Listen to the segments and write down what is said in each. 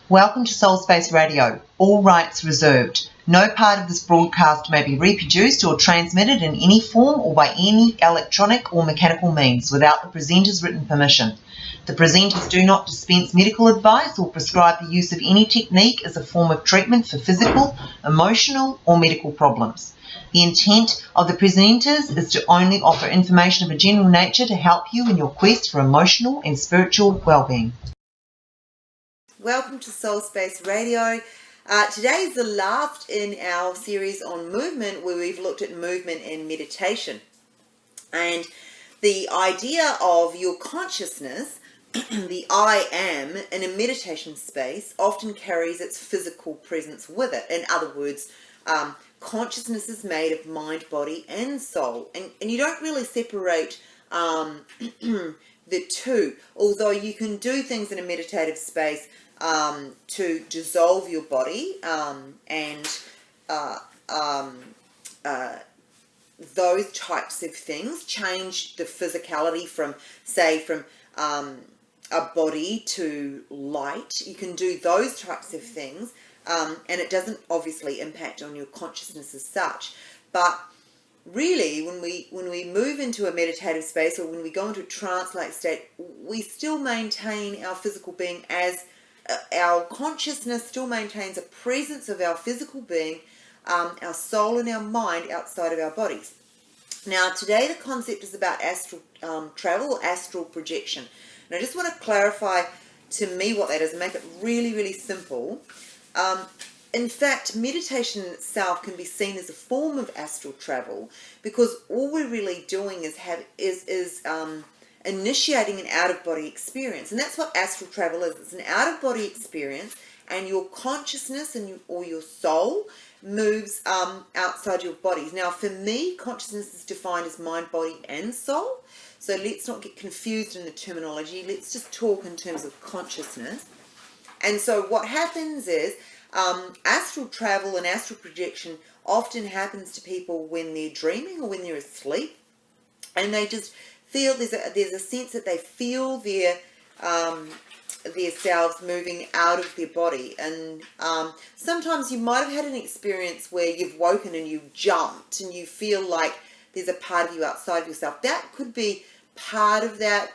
Welcome to soulspaceradio. All rights reserved. No part of this broadcast may be reproduced or transmitted in any form or by any electronic or mechanical means without the presenter's written permission. The presenters do not dispense medical advice or prescribe the use of any technique as a form of treatment for physical, emotional, or medical problems. The intent of the presenters is to only offer information of a general nature to help you in your quest for emotional and spiritual well-being. Welcome to Soul Space Radio. Today is the last in our series on movement, where we've looked at movement and meditation. And the idea of your consciousness, the I am, in a meditation space often carries its physical presence with it. In other words, consciousness is made of mind, body, and soul. And you don't really separate the two, although you can do things in a meditative space to dissolve your body and those types of things, change the physicality from a body to light. You can do those types of things, and it doesn't obviously impact on your consciousness as such. But really, when we move into a meditative space, or when we go into a trance-like state, we still maintain our physical being as our consciousness still maintains a presence of our physical being, our soul and our mind outside of our bodies. Now, today the concept is about astral travel, or astral projection. And I just want to clarify to me what that is and make it really, really simple. In fact, meditation in itself can be seen as a form of astral travel, because all we're really doing is initiating an out-of-body experience. And that's what astral travel is. It's an out-of-body experience, and your consciousness or your soul moves outside your bodies. Now, for me, consciousness is defined as mind, body, and soul. So let's not get confused in the terminology. Let's just talk in terms of consciousness. And so what happens is astral travel and astral projection often happens to people when they're dreaming or when they're asleep, and they just feel there's a sense that they feel their selves moving out of their body. And sometimes you might have had an experience where you've woken and you've jumped and you feel like there's a part of you outside of yourself. That could be part of that,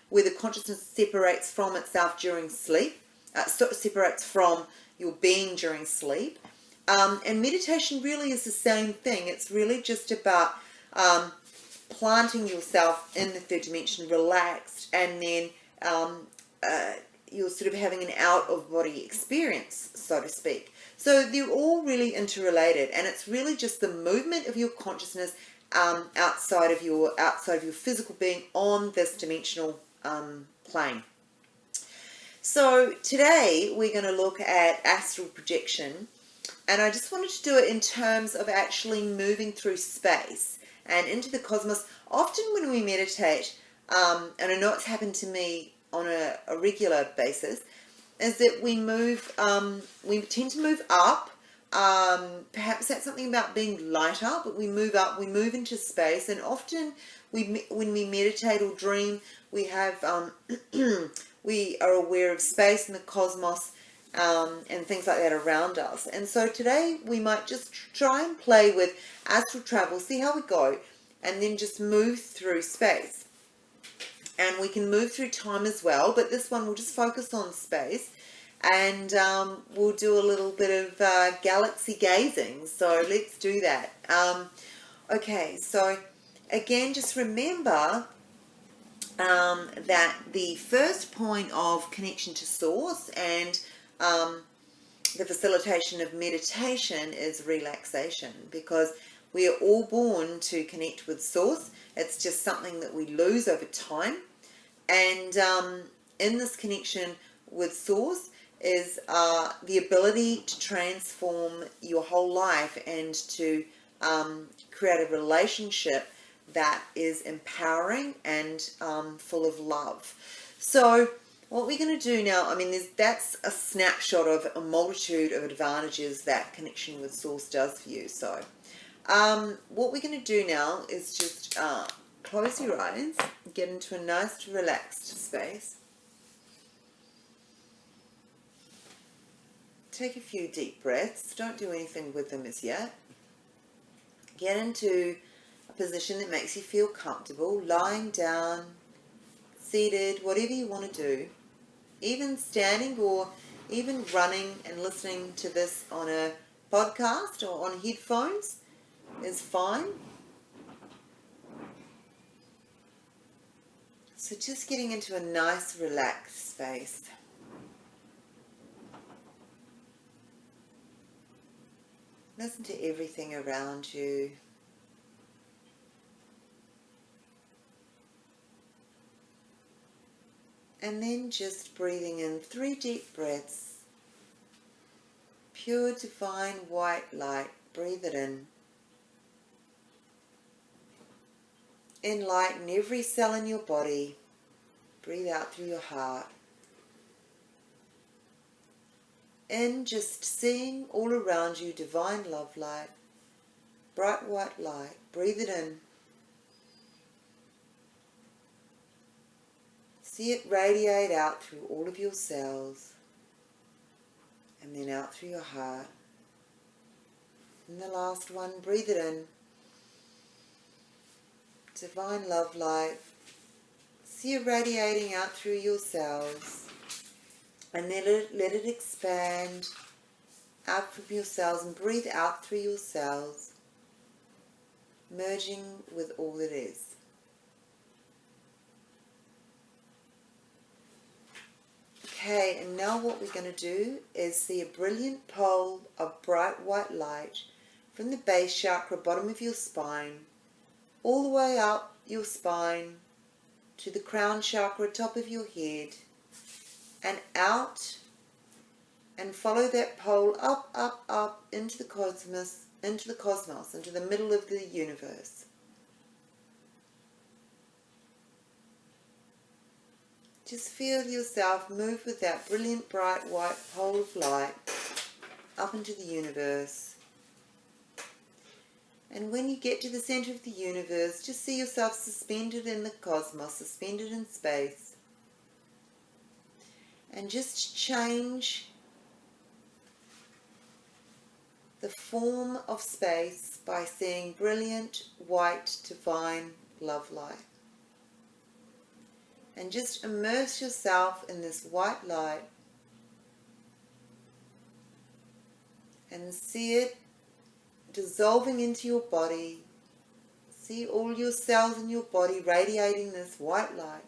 where the consciousness separates from itself during sleep, separates from your being during sleep. And meditation really is the same thing. It's really just about planting yourself in the third dimension, relaxed, and then you're sort of having an out-of-body experience, so to speak. So they're all really interrelated, and it's really just the movement of your consciousness outside of your physical being on this dimensional plane. So today we're going to look at astral projection, and I just wanted to do it in terms of actually moving through space and into the cosmos. Often when we meditate, and I know it's happened to me on a regular basis, is that we tend to move up. Perhaps that's something about being lighter, but we move up, we move into space, and often when we meditate or dream, we have we are aware of space and the cosmos, and things like that around us. And so today we might just try and play with astral travel, see how we go, and then just move through space. And we can move through time as well, but this one we'll just focus on space, and we'll do a little bit of galaxy gazing. So let's do that. Okay, so again, just remember that the first point of connection to source and the facilitation of meditation is relaxation, because we are all born to connect with source. It's just something that we lose over time. And in this connection with source is the ability to transform your whole life and to create a relationship that is empowering and full of love. So what we're going to do now, I mean, that's a snapshot of a multitude of advantages that connection with source does for you. So what we're going to do now is just close your eyes, get into a nice relaxed space. take a few deep breaths. Don't do anything with them as yet. Get into a position that makes you feel comfortable, lying down, seated, whatever you want to do. Even standing or even running and listening to this on a podcast or on headphones is fine. So just getting into a nice relaxed space. Listen to everything around you. And then just breathing in 3 deep breaths. Pure divine white light. Breathe it in. Enlighten every cell in your body. Breathe out through your heart. In, just seeing all around you divine love light, bright white light. Breathe it in. See it radiate out through all of your cells and then out through your heart. And the last one, breathe it in. Divine love light. See it radiating out through your cells and then let it expand out from your cells and breathe out through your cells, merging with all that is. Okay, and now what we're going to do is see a brilliant pole of bright white light from the base chakra, bottom of your spine, all the way up your spine to the crown chakra, top of your head, and out, and follow that pole up, up, up into the cosmos, into the middle of the universe. Just feel yourself move with that brilliant bright white pole of light up into the universe. And when you get to the center of the universe, just see yourself suspended in the cosmos, suspended in space. And just change the form of space by seeing brilliant white divine love light. And just immerse yourself in this white light and see it dissolving into your body. See all your cells in your body radiating this white light.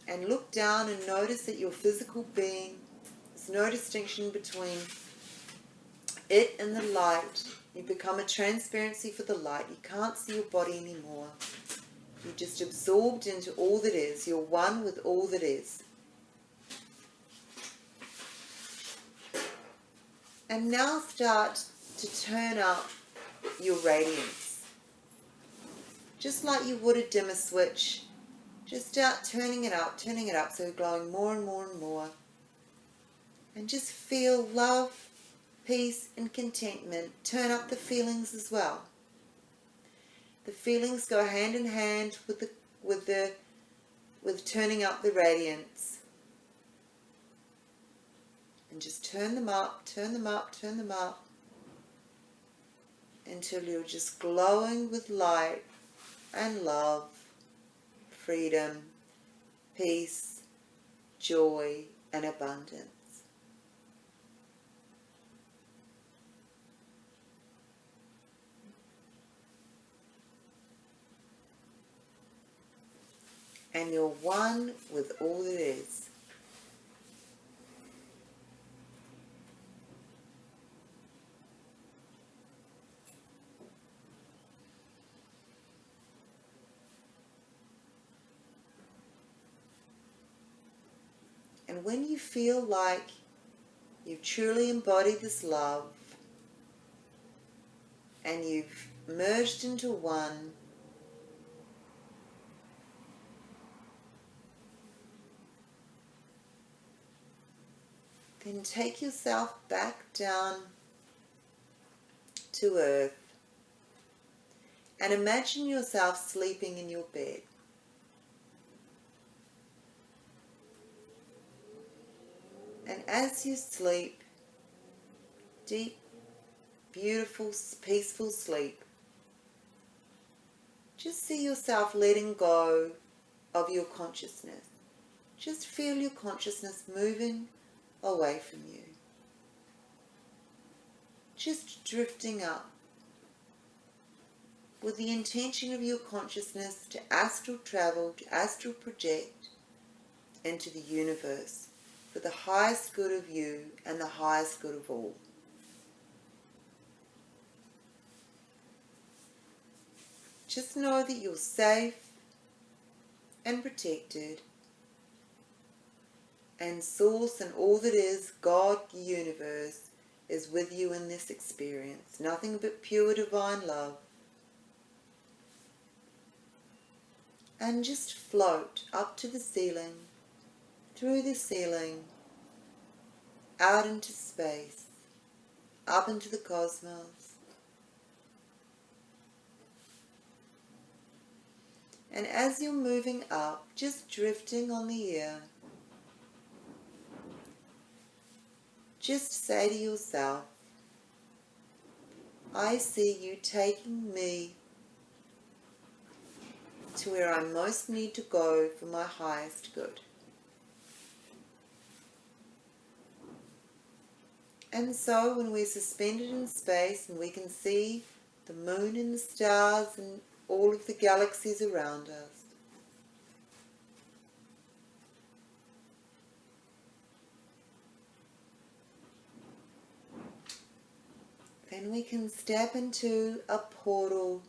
And look down and notice that your physical being, there's no distinction between it and the light. You become a transparency for the light. You can't see your body anymore. You're just absorbed into all that is. You're one with all that is. And now start to turn up your radiance. Just like you would a dimmer switch. Just start turning it up, so you're glowing more and more and more. And just feel love, peace and contentment. Turn up the feelings as well. The feelings go hand in hand with turning up the radiance. And just turn them up, turn them up, turn them up until you're just glowing with light and love, freedom, peace, joy and abundance. And you're one with all that is. And when you feel like you've truly embodied this love and you've merged into one, then take yourself back down to earth and imagine yourself sleeping in your bed. as you sleep, deep, beautiful, peaceful sleep, just see yourself letting go of your consciousness. Just feel your consciousness moving away from you. Just drifting up with the intention of your consciousness to astral travel, to astral project into the universe for the highest good of you and the highest good of all. Just know that you're safe and protected, and Source and all that is, God, the universe, is with you in this experience. Nothing but pure divine love. And just float up to the ceiling, through the ceiling, out into space, up into the cosmos. And as you're moving up, just drifting on the air, just say to yourself, I see you taking me to where I most need to go for my highest good. And so when we're suspended in space and we can see the moon and the stars and all of the galaxies around us, then we can step into a portal.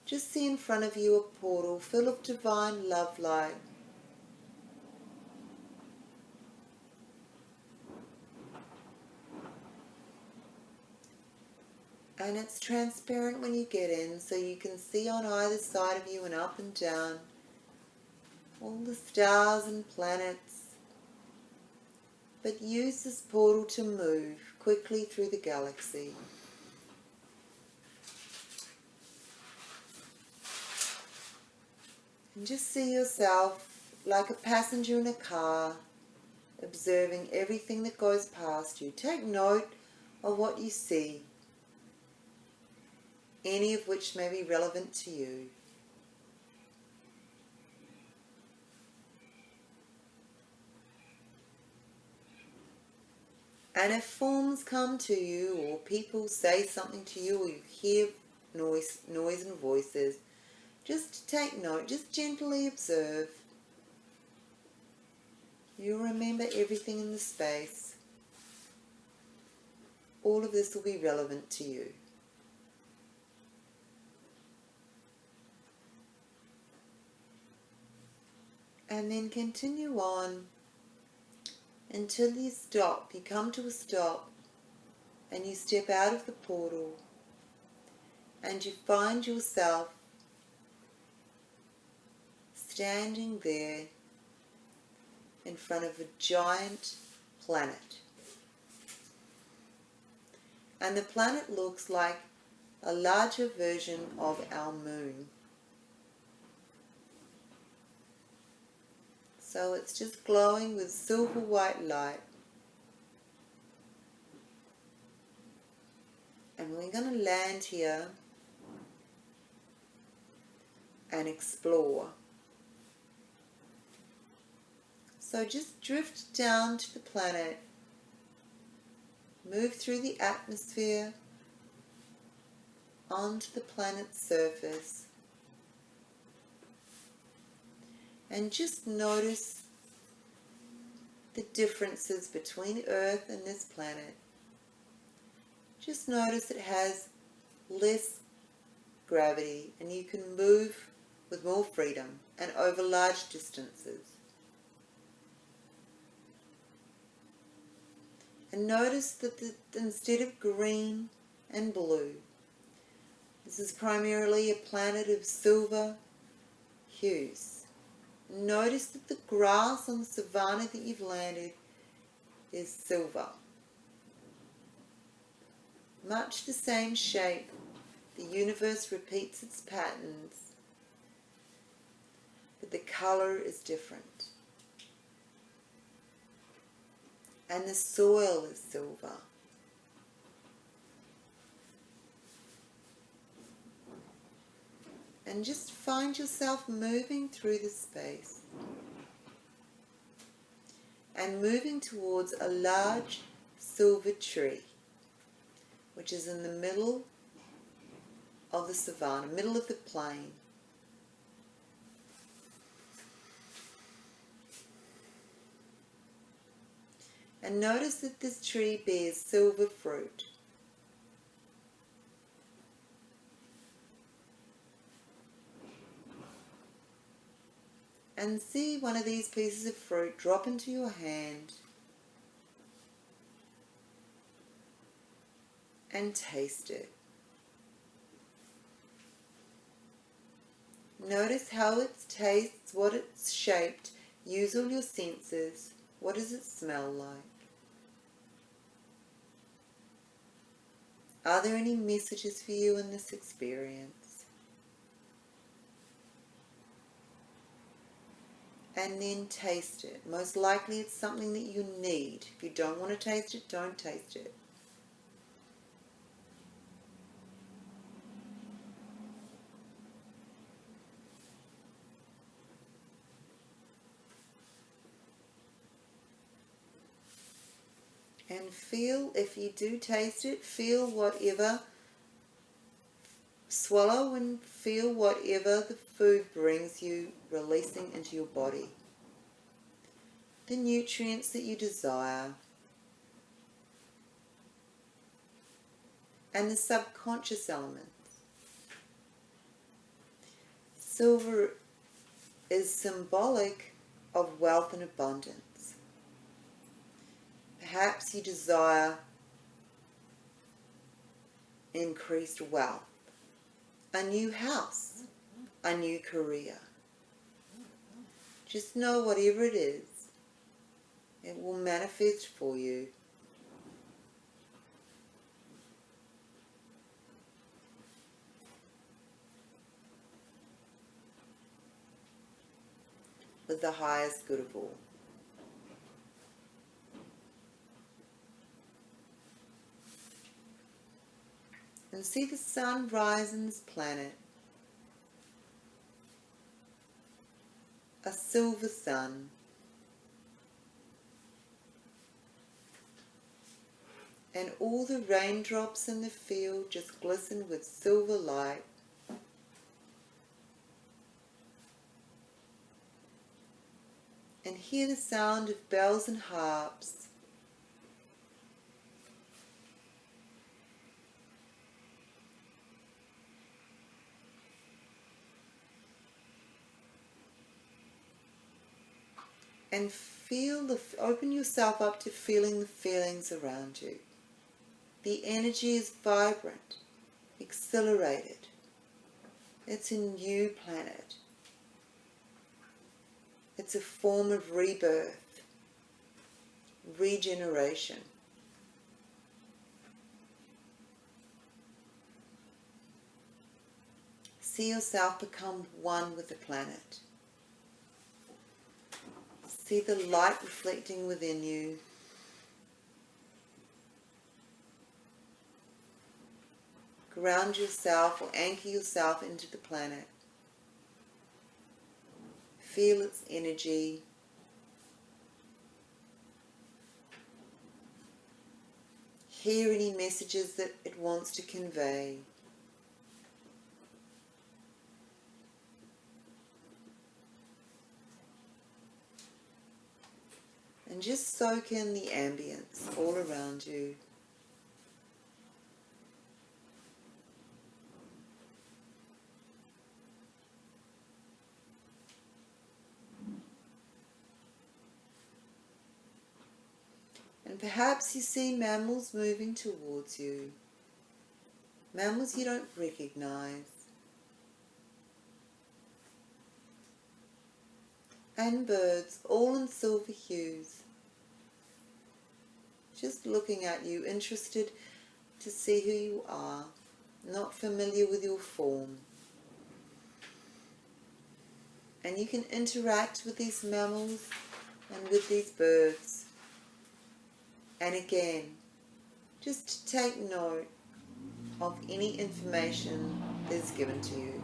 Just see in front of you a portal full of divine love light. And it's transparent when you get in, so you can see on either side of you and up and down all the stars and planets. But use this portal to move quickly through the galaxy. And just see yourself like a passenger in a car, observing everything that goes past you. Take note of what you see, any of which may be relevant to you. And if forms come to you, or people say something to you, or you hear noise and voices, just take note, just gently observe. You'll remember everything in the space. All of this will be relevant to you. And then continue on until you stop. You come to a stop and you step out of the portal and you find yourself standing there in front of a giant planet. And the planet looks like a larger version of our moon. So it's just glowing with silver white light. And we're going to land here and explore. So just drift down to the planet, move through the atmosphere onto the planet's surface, and just notice the differences between Earth and this planet. Just notice it has less gravity and you can move with more freedom and over large distances. And notice that instead of green and blue, this is primarily a planet of silver hues. Notice that the grass on the savanna that you've landed is silver. Much the same shape. The universe repeats its patterns, but the color is different. and the soil is silver. And just find yourself moving through the space and moving towards a large silver tree, which is in the middle of the savannah, middle of the plain. And notice that this tree bears silver fruit. And see one of these pieces of fruit drop into your hand and taste it. Notice how it tastes, what it's shaped. Use all your senses. What does it smell like? Are there any messages for you in this experience? And then taste it. Most likely it's something that you need. If you don't want to taste it, don't taste it. And feel, if you do taste it, feel whatever, swallow and feel whatever the food brings you, releasing into your body. The nutrients that you desire. And the subconscious elements. Silver is symbolic of wealth and abundance. Perhaps you desire increased wealth, a new house, a new career. Just know whatever it is, it will manifest for you. With the highest good of all. And see the sun rise on this planet. A silver sun. And all the raindrops in the field just glisten with silver light. And hear the sound of bells and harps. And open yourself up to feeling the feelings around you. The energy is vibrant, exhilarated. It's a new planet. It's a form of rebirth, regeneration. See yourself become one with the planet. See the light reflecting within you. Ground yourself or anchor yourself into the planet. Feel its energy. Hear any messages that it wants to convey. And just soak in the ambience all around you. And perhaps you see mammals moving towards you. Mammals you don't recognize. And birds, all in silver hues. Just looking at you, interested to see who you are, not familiar with your form. And you can interact with these mammals and with these birds. And again, just take note of any information that is given to you.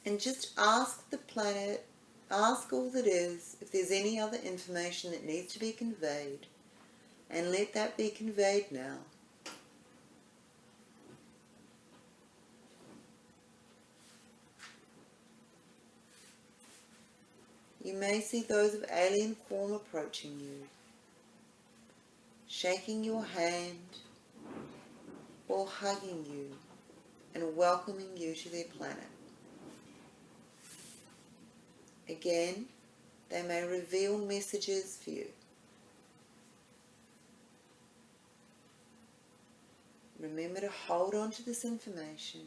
And just ask the planet, ask all that is, if there's any other information that needs to be conveyed, and let that be conveyed now. You may see those of alien form approaching you, shaking your hand or hugging you and welcoming you to their planet. Again, they may reveal messages for you. Remember to hold on to this information.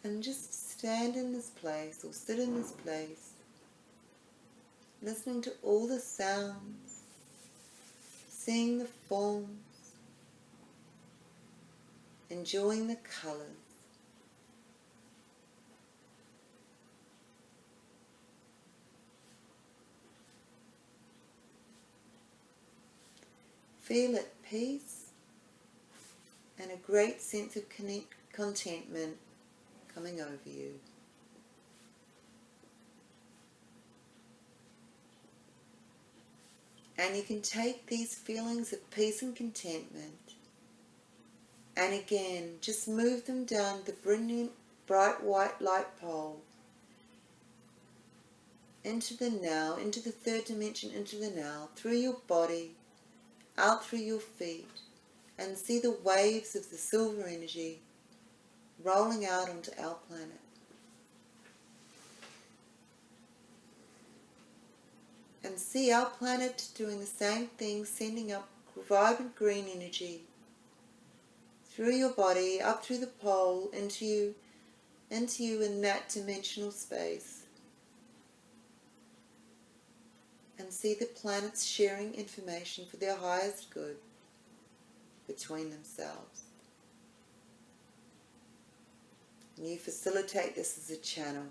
And just stand in this place or sit in this place, listening to all the sounds, seeing the forms, enjoying the colors. Feel at peace and a great sense of contentment coming over you. And you can take these feelings of peace and contentment and again just move them down the brilliant bright white light pole into the now, into the third dimension, into the now, through your body, out through your feet, and see the waves of the silver energy rolling out onto our planet. And see our planet doing the same thing, sending up vibrant green energy through your body, up through the pole, into you in that dimensional space. And see the planets sharing information for their highest good between themselves. And you facilitate this as a channel.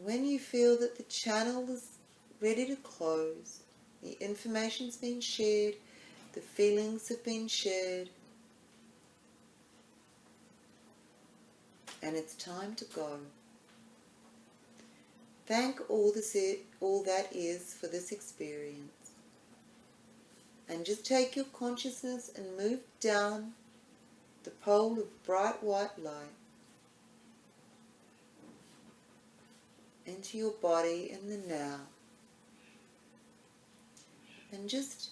When you feel that the channel is ready to close, the information's been shared, the feelings have been shared, and it's time to go. Thank all that is for this experience. And just take your consciousness and move down the pole of bright white light into your body in the now. And just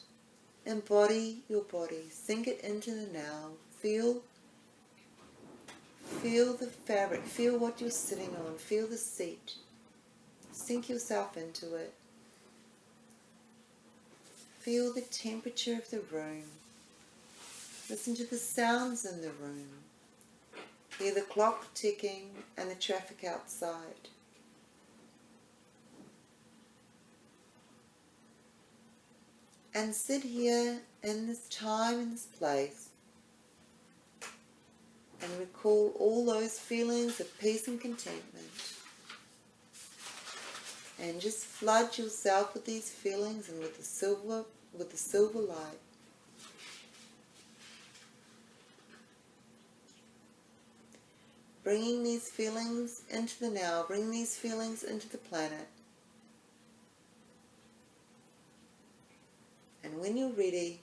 embody your body. Sink it into the now. Feel the fabric. Feel what you're sitting on. Feel the seat. Sink yourself into it. Feel the temperature of the room. Listen to the sounds in the room. Hear the clock ticking and the traffic outside. And sit here in this time, in this place, and recall all those feelings of peace and contentment. And just flood yourself with these feelings and with the silver light. Bringing these feelings into the now, bringing these feelings into the planet. And when you're ready,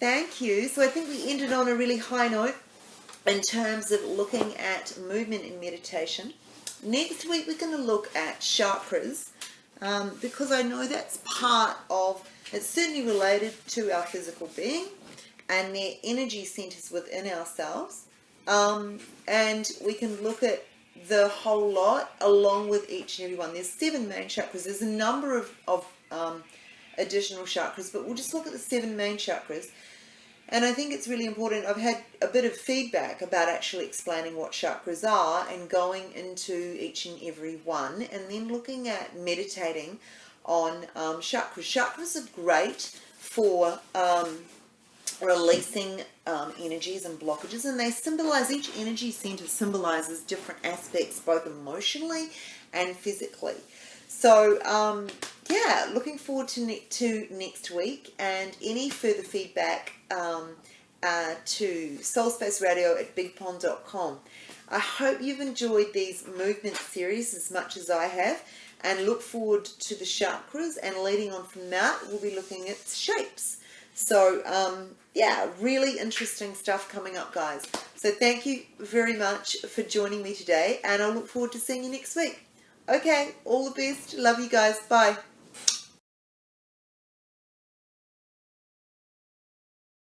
Thank you. So I think we ended on a really high note in terms of looking at movement in meditation. Next week we're going to look at chakras, because I know that's part of, it's certainly related to our physical being and their energy centers within ourselves. And we can look at the whole lot along with each and every one. There's 7 main chakras. There's a number of additional chakras, but we'll just look at the 7 main chakras. And I think it's really important. I've had a bit of feedback about actually explaining what chakras are and going into each and every one, and then looking at meditating on chakras. Chakras are great for releasing energies and blockages, and they symbolize, each energy center symbolizes different aspects, both emotionally and physically. So yeah, looking forward to next week, and any further feedback to soulspaceradio@bigpond.com. I hope you've enjoyed these movement series as much as I have, and look forward to the chakras, and leading on from that we'll be looking at shapes. So yeah, really interesting stuff coming up, guys. So thank you very much for joining me today, and I'll look forward to seeing you next week. Okay, all the best. Love you guys. Bye.